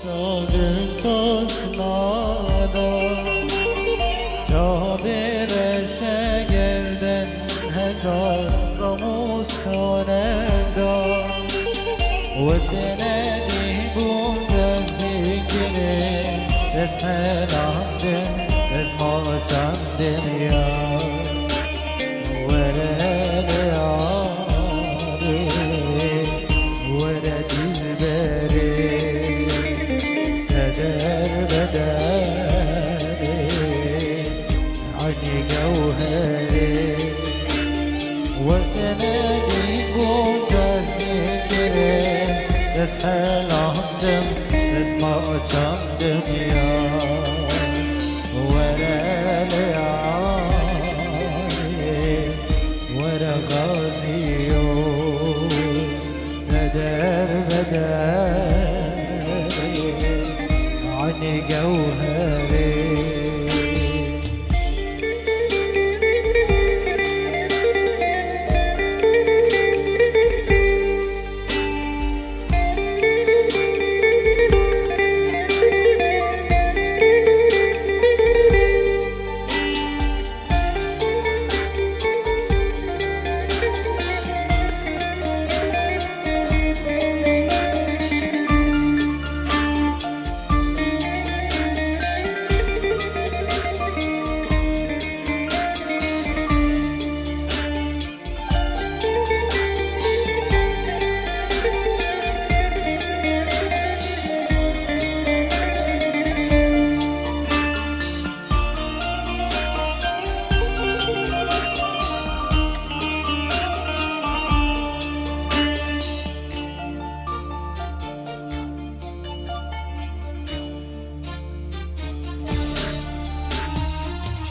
Sağırsız nada Cabir şegerden Hezar Ramus kaneda Ve senedi bunca zikri Esmelandım Esmaçandım ya Vereli yâri Vere dilberi Keder bederi Hani gevheri Ve senedi bunca zikri Esmelandım Esmaçandım ya Vereli yâri Vere gaziyo Keder bederi Hani gevheri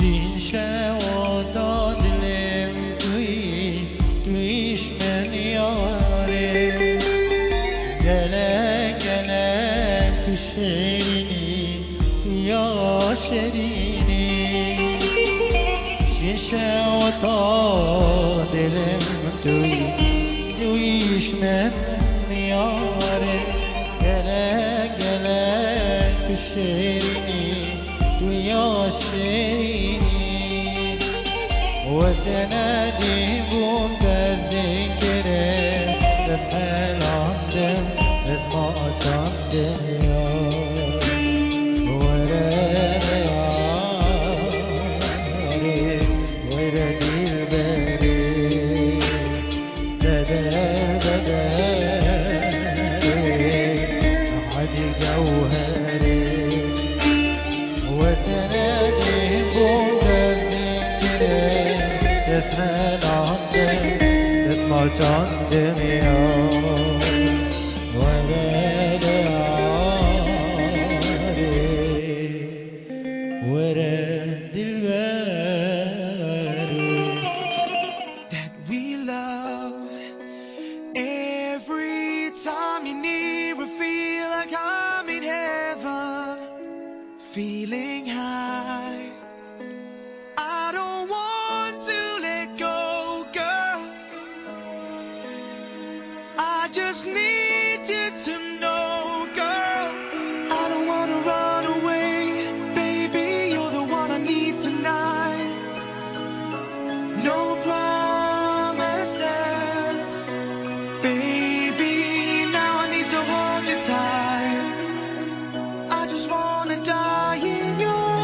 Şinşe oda dilim Duyişmen yâri Gele gele düşerini Duya şerini Şinşe oda dilim Duyişmen yâri Gele gele düşerini Duya şerini وسنادي بوم تذكري تسهل عندم اسمع عندم يا وراني عاري وردي البري بدري عدي جوهري وسنادي بوم Esmen andım, esma candım ya Vereli yâri, vere dilberi That we love every time you're near, I feel like I'm in heaven, feeling high. I don't want to let go, girl. I just need you to know, girl. I don't wanna run away, baby. You're the one I need tonight. No promises, baby. Now I need to hold you tight. I just wanna die in your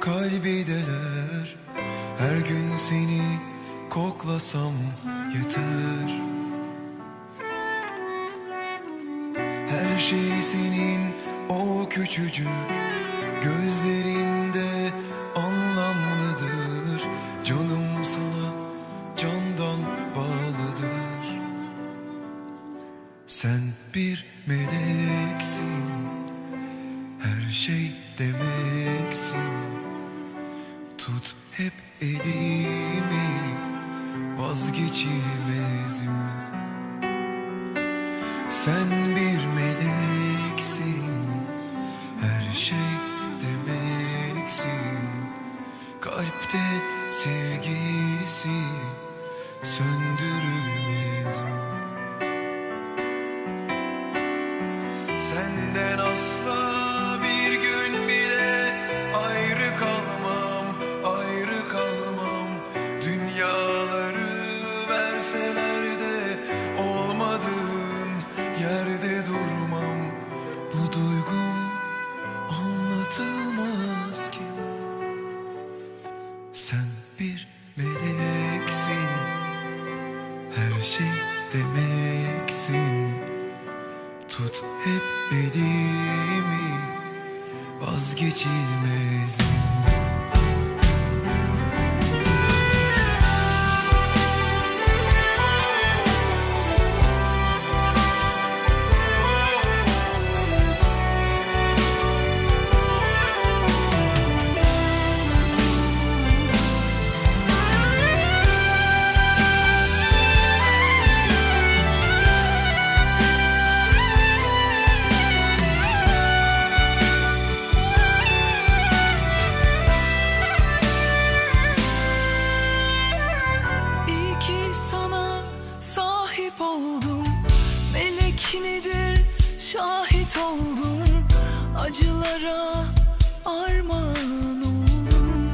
kalbi deler. Her gün seni koklasam yeter. Her şey senin o küçücük gözlerinde anlamlıdır. Canım sana candan bağlıdır. Sen bir meleksin, her şey demeksin. Tut hep elimi, vazgeçilmezim. Sen bir meleksin, her şey demeksin. Kalpte sevgisi söndürülmez. Senden asla bir gün bile ayrı kalmam, ayrı kalmam. Dünyaları verseler de olmadığın yerde durmam. Bu duygum anlatılmaz ki. Sen bir meleksin, her şey demeksin. Tut hep elimi, vazgeçilmezim. Oldum, melek nedir şahit oldum, acılara armağan oldum.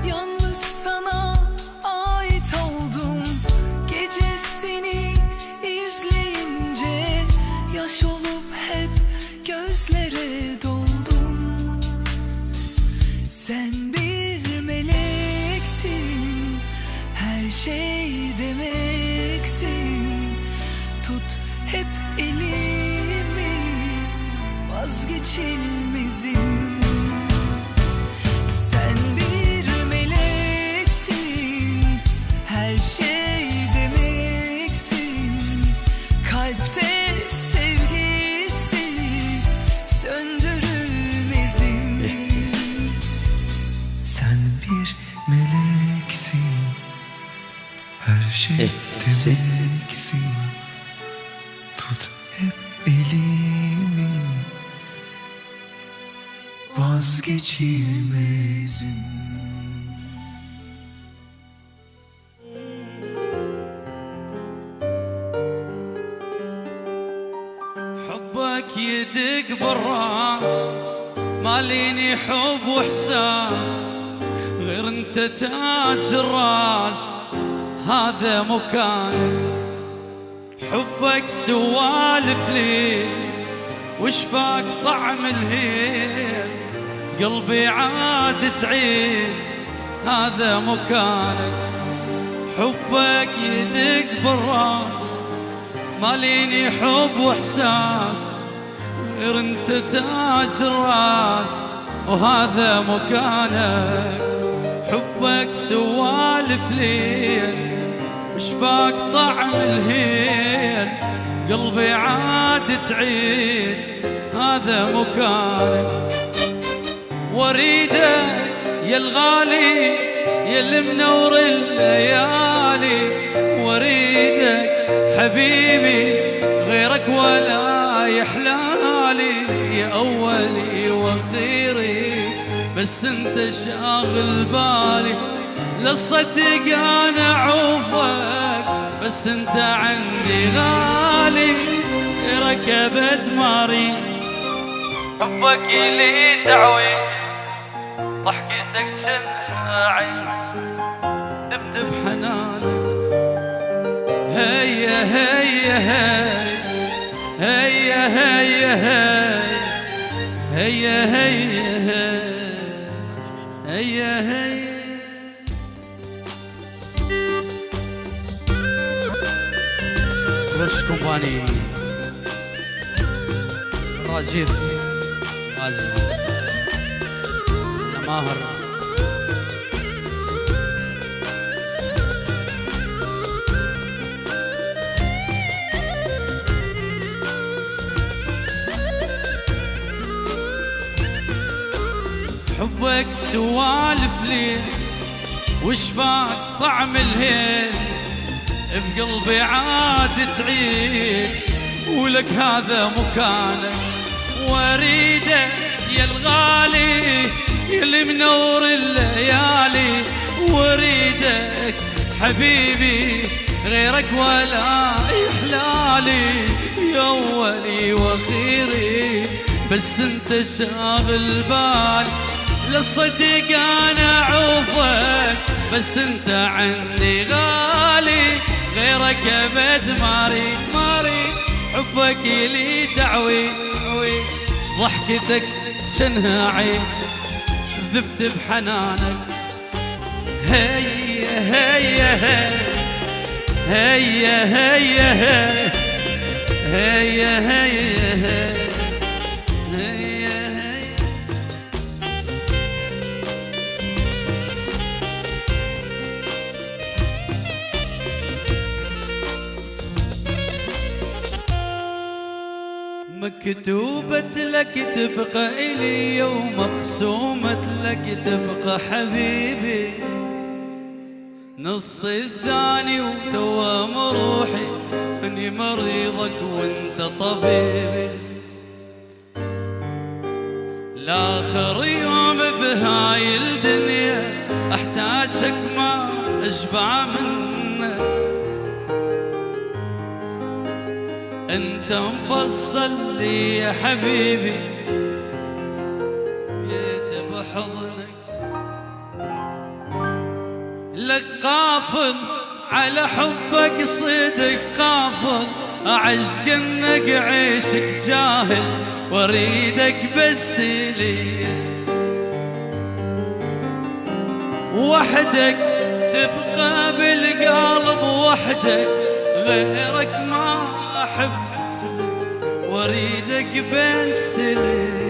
Yalnız sana ait oldum, gece seni izleyince yaş olup hep gözlere doldum. Sen bir meleksin, her şey demeksin. Tut hep elimi, vazgeçilmezim. Sen bir meleksin, her şey demeksin. Kalpte sevgisi söndürülmezim. Sen bir meleksin, her şey demeksin. Tut hep elimi, vazgeçilmezim. حبك يدق بالراس، ماليني حب واحساس، غير انت تاج الراس، هذا مكانك. حبك سوالف لي وشفاك طعم الهيل، قلبي عاد تعيد، هذا مكانك. حبك يدق بالراس، ماليني حب واحساس، غير انت تاج الراس، وهذا مكانك. حبك سوالف ليل وشفاك طعم الهيل، قلبي عاد تعيد، هذا مكانك. واريدك يا الغالي يا اللي منور الليالي، واريدك حبيبي غيرك ولا يحلالي، يا أولي وأخيري بس انت شاغل بالي. للصدق انا عوفك بس انت عندي غالي، ركبت ماري حبك لي تعويد، ضحكتك شنعيد، دبدب حنانك. هيا هيا هيا هيا هيا هيا هيا هيا هيا ورش كومباني راجيف غازي يا ماهر حبك سوالف لي وشفاك طعم الهيل بقلبي عاد تعيد ولك هذا مكانك واريدك يا الغالي يلي منور الليالي واريدك حبيبي غيرك ولا يحلالي يا اولي واخيري بس انت شاغل بالي للصدق انا اعوفك بس انت عندي غالي غيرك ابد ماري ماري حبك لي تعوي ضحكتك شنها عين ذبت بحنانك هيا هيا هيا هيا هيا هيا هيا مكتوبة لك تبقى إلي ومقسومة لك تبقى حبيبي نص الثاني وتوام روحي أني مريضك وانت طبيبي لاخر يوم بهاي الدنيا احتاجك ما اشبع منك انت مفصل لي يا حبيبي جيت بحضنك لك قافل على حبك صدق قافل اعشق انك عيشك جاهل واريدك بس لي وحدك تبقى بالقلب وحدك غيرك ما احب واريدك بس لي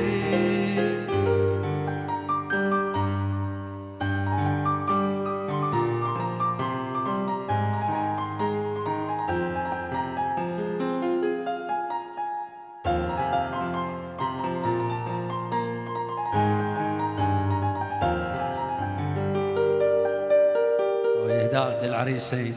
إهداء للعريسين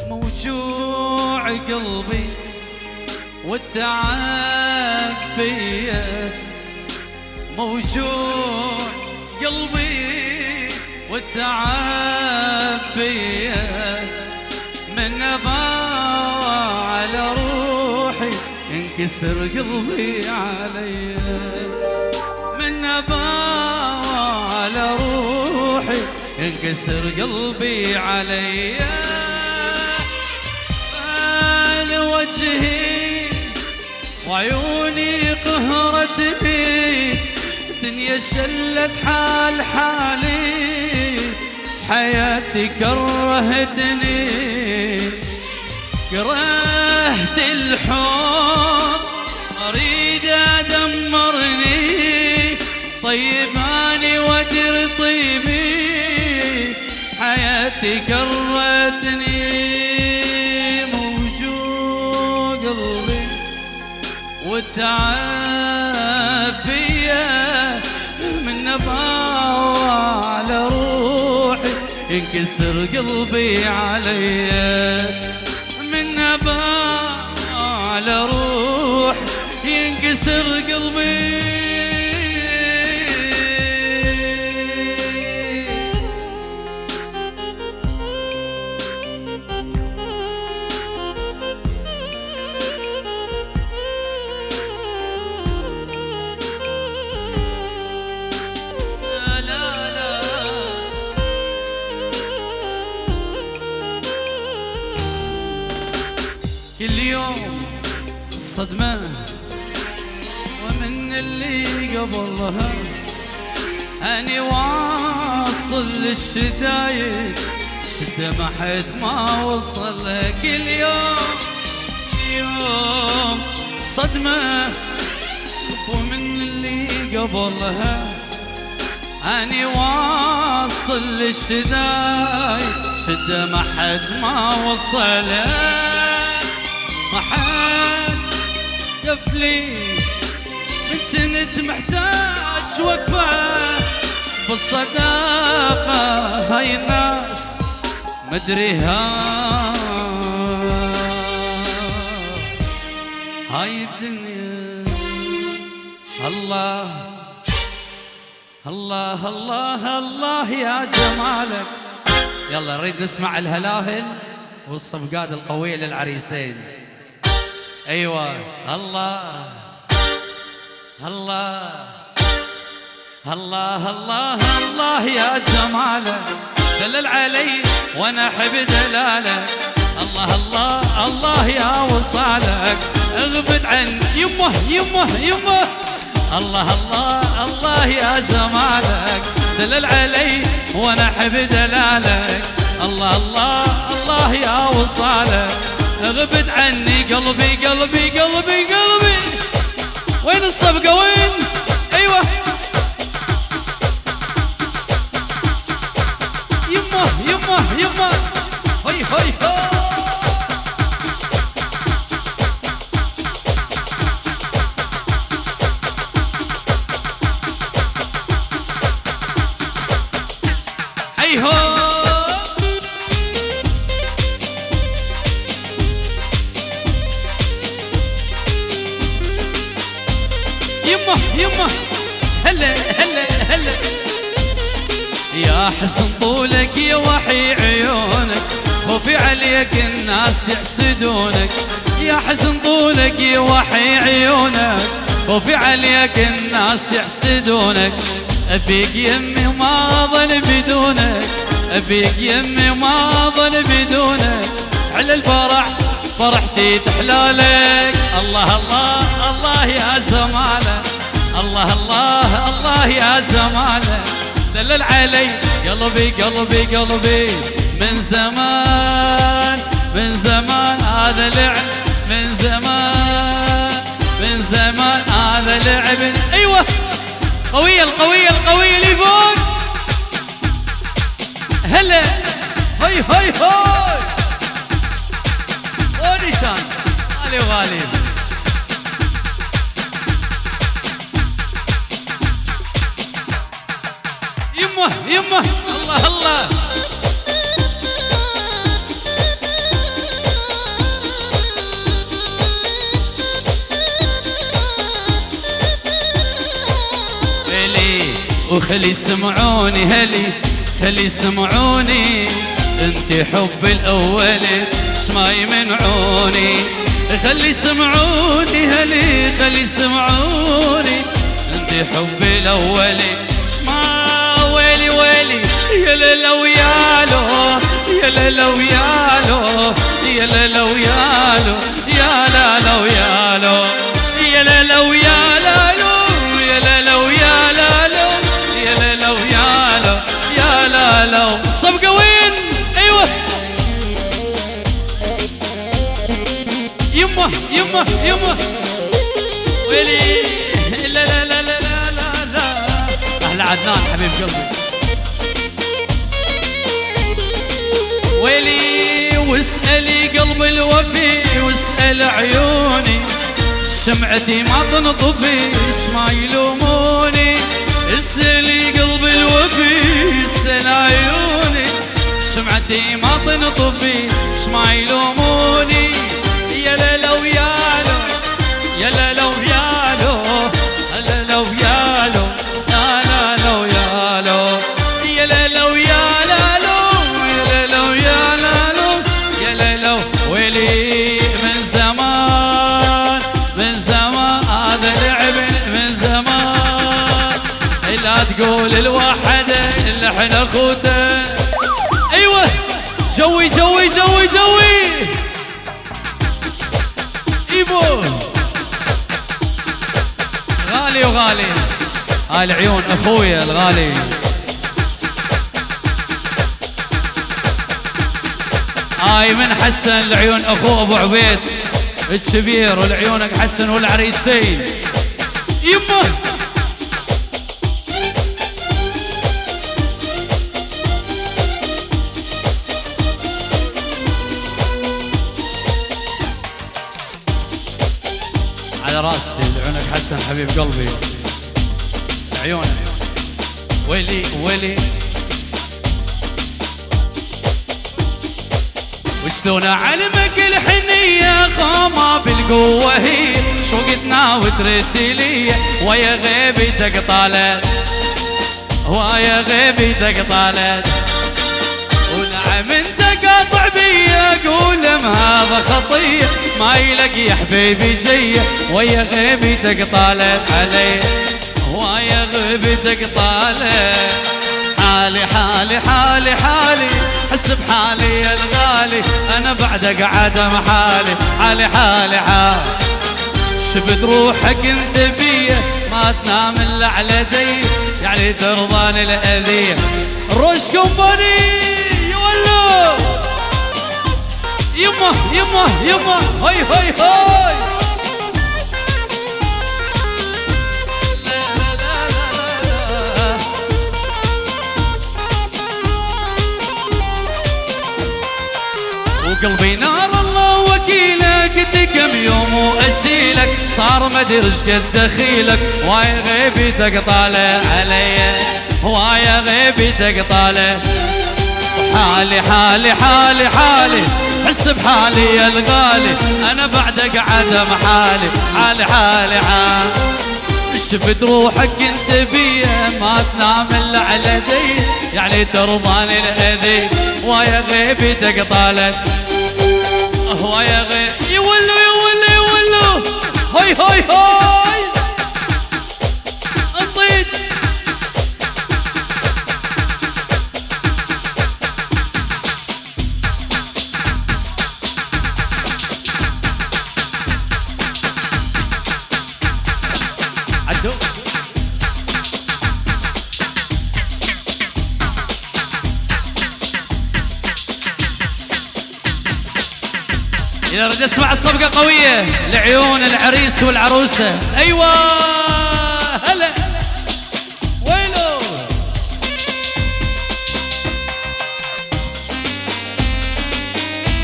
موجوع قلبي والتعب بيا موجوع قلبي والتعب بيا من أبا على روحي انكسر قلبي عليا من أبا على روحي انكسر قلبي عليا وجهي وعيوني قهرتني دنيا شلت حال حالي حياتي كرهتني كرهت الحب اريد ادمرني طيباني ودر طيبي حياتي كرهتني والتعب بيا من نباوة على روحي ينكسر قلبي عليا من نباوة على روحي ينكسر قلبي. كل يوم صدمة ومن اللي قبلها أني واصل للشدايد الدمع حد ما وصل. كل يوم صدمة ومن اللي قبلها أني واصل للشدايد الدمع حد ما وصل. ما حد قفلي من كنت محتاج وقفة بالصداقة هاي الناس مدريها هاي الدنيا. الله الله الله الله يا جمالك. يلا نريد نسمع الهلاهل والصفقات القوية للعريسين. ايوه الله الله الله الله الله يا جمالك. دلل علي وانا احب دلالك. الله الله الله يا وصالك. اغبد عن يمه يمه يمه. الله الله الله يا جمالك. دلل علي وانا احب دلالك. الله الله الله يا وصالك. اغبد عني قلبي قلبي قلبي قلبي. وين الصفقة وين؟ ايوه يمه يمه يمه. هي هي هي. ايهو يمه هلا هلا هلا. يا حسن طولك يا وحي عيونك خوفي عليك الناس يحسدونك. يا حسن طولك يا وحي عيونك خوفي عليك الناس يحسدونك. أبيك يمي وما ظل بدونك. أبيك يمي وما ظل بدونك. على الفرح فرحتي تحلالك. الله الله الله يا زمالك. الله الله الله يا زمانه. دلل علي قلبي قلبي قلبي. من زمان من زمان هذا لعب. من زمان من زمان هذا لعب. ايوه قوية القوية القوية اللي فوق. هلا هاي هاي هاي. اوديشن غالي غالي. يمه يمه الله الله. هلي وخلي يسمعوني هلي خلي يسمعوني. انت حب الاول ما يمنعوني. خلي يسمعوني هلي خلي يسمعوني. انت حب الاول ويلي ويلي. يا ليلى ويالو يا ليلى ويالو يا ليلى ويالو يا ليلى ويالو يا ليلى ويالو يا ليلى ويالو يا ليلى ويالو يا ليلى. الصفقة وين؟ ايوه يمه يمه يمه. ويلي لا لا لا لا لا لا. اهلا عدنان حبيب قلبي. ويلي واسألي قلب الوفي واسأل عيوني. شمعتي ما تنطفي ما يلوموني. اسألي قلب الوفي اسأل عيوني. شمعتي ما تنطفي ما يلوموني. يا ليلى ويالو يا ليلى ويالو اقول الوحده اللي احنا اخوته. ايوه جوي جوي جوي جوي ايبو غالي وغالي. هاي العيون اخويا الغالي. هاي من حسن لعيون اخوه ابو عبيد الكبير، ولعيونك حسن والعريسين. يمه على راسي لعيونك حسن حبيب قلبي. عيونك ويلي ويلي وشلون اعلمك الحنيه خامه بالقوه هي شوقتنا وترد لي ويا غيبتك طالت ويا غيبتك طالت. ونعم انت قاطع بي اقول ما هذا خطيه ما يلك يا حبيبي جيه ويا غيبتك طالت علي ويا غيبتك طالت. حالي حالي حالي حالي حس بحالي يا الغالي انا بعدك عدم حالي. حالي حالي حالي شفت روحك انت بيه ما تنام الا على دي يعني ترضاني الاذيه. روش كومباني يولو يمه يمه يمه هاي هاي هاي. وقلبي نار الله وكيلك كم يوم واشيلك صار ما ادري ايش قد دخيلك وايا غيبتك طالع علي وايا غيبتك طالع. حالي حالي حالي حالي حس بحالي يا الغالي انا بعدك عدم حالي. حالي حالي حالي شفت روحك انت بيه ما تنام الا على دي يعني ترضاني الاذي ويا غيبتك طالت ويا غيب يولو يولو يولو هاي هاي هاي انطيت. عدو إذا رد اسمع الصفقة قوية لعيون العريس والعروسة. أيوة هلا وينو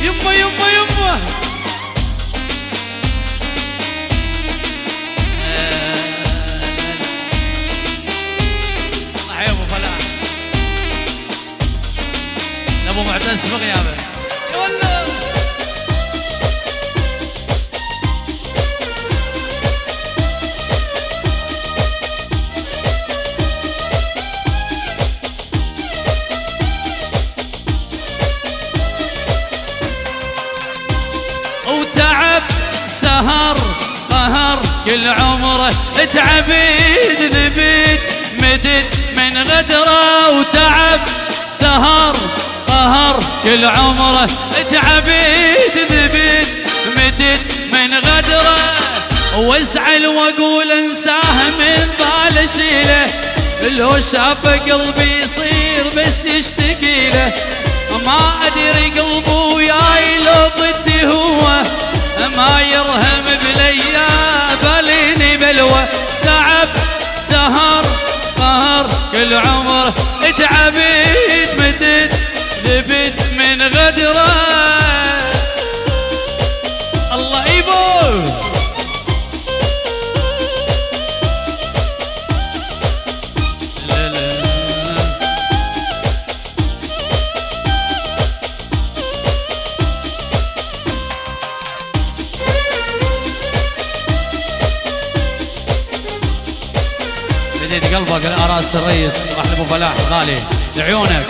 يمه يمه يمه الله يا ابو فلاح ابو معتز بغيابه يولو. وتعب سهر قهر كل عمره تعبيد ذبيت مدد من غدره. وتعب سهر قهر كل عمره تعبيد ذبيت مدد من غدره. وازعل واقول انساه من ضال شيله لو شاف قلبي يصير بس يشتكي له. ما ادري قلبه وياي لو ضدي هو ما يرهم بليا باليني بلوى. تعب سهر قهر كل عمره تعبيد مدد ذبت من غدره. الله يبو لا لا بديت قلبك الأراس الريس راح لابو فلاح غالي لعيونك.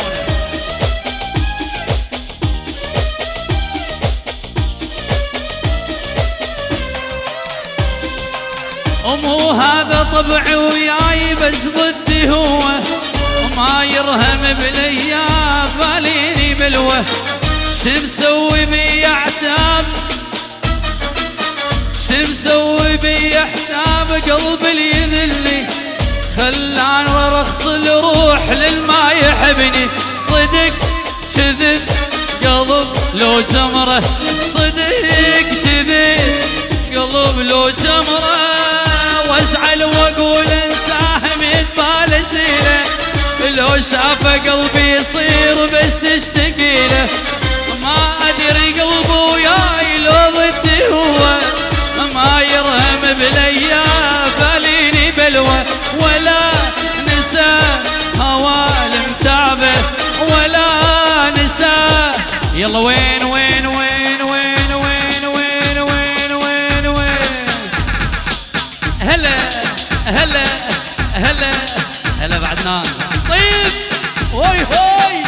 ومو هذا طبعي وياي بس ضدي هو، وما يرهم بالايام باليني بلوه. شمسوي بي عتاب، شمسوي بي حساب قلبي اللي يذلني، خلاني رخص الروح للما يحبني. صدق كذب قلب لو جمره، صدق كذب قلب لو جمره. وازعل واقول انساه من بالشيله، لو شافه قلبي يصير بس اشتكيله. ما ادري قلبه وياي لو ضدي هو، ما يرهم بالايام باليني بلوه. ولا نسى هوى المتعبه ولا نسى. يلا وين وين وين وين وين وين وين وين وين. هلا هلا هلا هلا بعدنان. طيب هوي هوي.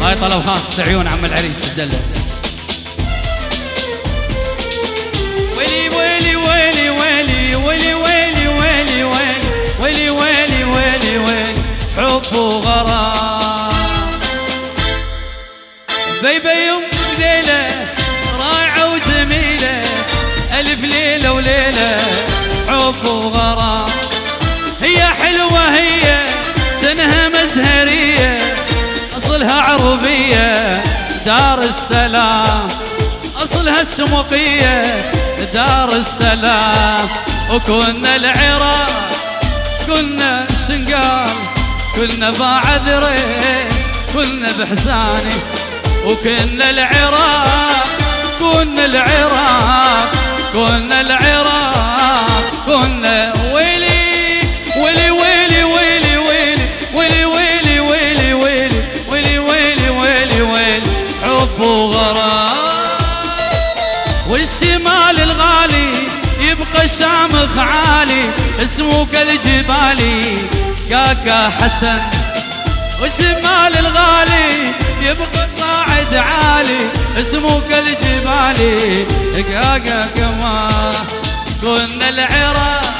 هاي طلب خاص عيون عم العريس الدلة. ويلي ويلي ويلي ويلي ويلي ويلي ويلي ويلي ويلي ويلي ويلي ويلي حب وغرام. بيبي يوم ليلة رايعة وجميلة، ألف ليلة وليلة حب وغرام. هي حلوة هي سنها مزهرية، أصلها عربية دار السلام، أصلها السموقية دار السلام. وكنا العراق كنا شنقال، كنا بعذري كنا بحساني. وكنا العراق كنا العراق كنا العراق كنا. ويلي ويلي ويلي ويلي ويلي ويلي ويلي ويلي ويلي ويلي ويلي ويلي حب وغرام. والشمال الغالي يبقى شامخ عالي، اسمه كالجبالي كاكا حسن. والشمال الغالي يبقى صاعد عالي، اسمه كالجبالي كاكا كمان. كنا العراق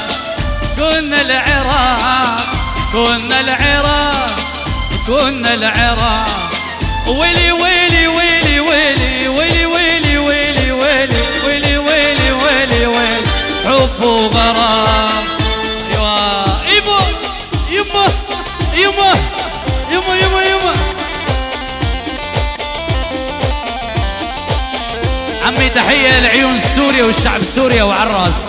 كنا العراق كنا العراق كنا العراق. ويلي ويلي ويلي ويلي ويلي ويلي ويلي ويلي ويلي ويلي ويلي ويلي حب وغرام. ايوا ايبو يما يما يما يما يما. عمي تحية لعيون سوريا والشعب سوريا وعراس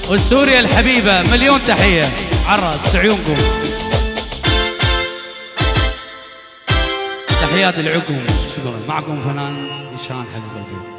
وسوريا الحبيبة، مليون تحية عراس عيونكم. تحياتي لعيونكم. شكرا. معكم فنان هشام حبيب قلبي.